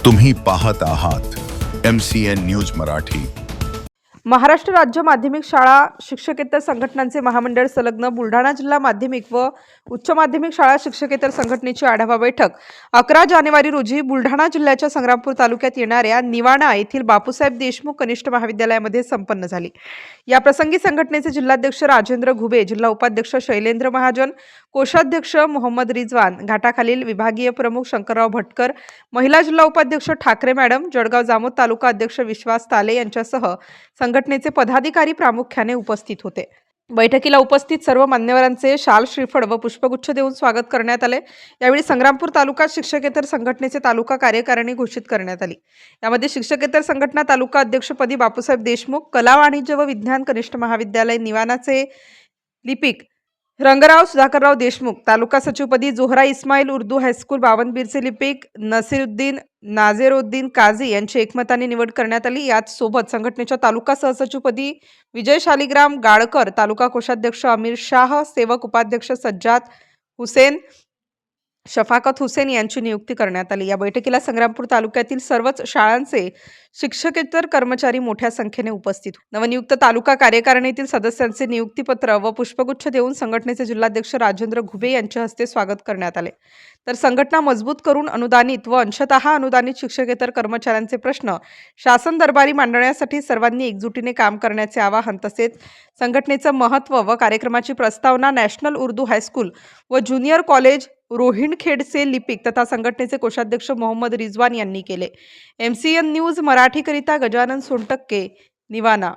तुम्ही पाहत आहात MCN न्यूज मराठी। महाराष्ट्र राज्य माध्यमिक शाळा शिक्षकेतर संघटनांचे महामंडळ संलग्न बुलढाणा जिल्हा माध्यमिक व उच्च माध्यमिक शाळा शिक्षकेतर संघटनेची आढावा बैठक 11 जानेवारी रोजी बुलढाणा जिल्ह्याच्या संग्रामपूर तालुक्यात येणाऱ्या निवाणा येथील बापूसाहेब देशमुख कनिष्ठ महाविद्यालयामध्ये संपन्न झाली। या प्रसंगी संघटनेचे जिल्हाध्यक्ष राजेंद्र घुबे, जिल्हा उपाध्यक्ष शैलेंद्र महाजन, कोषाध्यक्ष मोहम्मद रिजवान, घाटाखालील विभागीय प्रमुख शंकरराव भटकर, महिला जिल्हा उपाध्यक्ष ठाकरे मॅडम, जळगाव जामोद तालुका अध्यक्ष विश्वास ताले यांच्यासह संघटनेचे पदाधिकारी प्रामुख्याने उपस्थित होते। बैठकीला उपस्थित सर्व मान्यवरांचे शाल श्रीफळ व पुष्पगुच्छ देऊन स्वागत करण्यात आले। यावेळी संग्रामपूर तालुका शिक्षकेतर संघटनेचे तालुका कार्यकारिणी घोषित करण्यात आली। यामध्ये शिक्षकेतर संघटना तालुका अध्यक्षपदी बापूसाहेब देशमुख, कला वाणिज्य व विज्ञान कनिष्ठ महाविद्यालय निवाणाचे लिपिक रंगराव सुधाकरराव देशमुख, तालुका सचिवपदी जोहरा इस्माईल उर्दू हायस्कूल बावनबीरचे लिपिक नसीरुद्दीन नाझेरुद्दीन काझी यांची एकमताने निवड करण्यात आली। याच सोबत संघटनेच्या तालुका सहसचिवपदी विजय शालिग्राम गाळकर, तालुका कोषाध्यक्ष अमीर शाह, सेवक उपाध्यक्ष सज्जाद हुसेन, शफाकत हुसेन यांची नियुक्ती करण्यात आली। या बैठकीला संग्रामपूर तालुक्यातील सर्वच शाळांचे शिक्षकेतर कर्मचारी मोठ्या संख्येने उपस्थित होते। नवनियुक्त तालुका कार्यकारिणीतील सदस्यांचे नियुक्तीपत्र व पुष्पगुच्छ देऊन संघटनेचे जिल्हाध्यक्ष राजेंद्र घुबे यांच्या हस्ते स्वागत करण्यात आले। तर संघटना मजबूत करून अनुदानित व अंशतः अनुदानित शिक्षकेतर कर्मचाऱ्यांचे प्रश्न शासन दरबारी मांडण्यासाठी सर्वांनी एकजुटीने काम करण्याचे आवाहन, तसेच संघटनेचं महत्त्व व कार्यक्रमाची प्रस्तावना नॅशनल उर्दू हायस्कूल व ज्युनियर कॉलेज रोहिणखेडचे लिपिक तथा संघटनेचे कोषाध्यक्ष मोहम्मद रिजवान यांनी केले। MCN न्यूज मराठीकरिता गजानन सोनटक्के, निवाणा।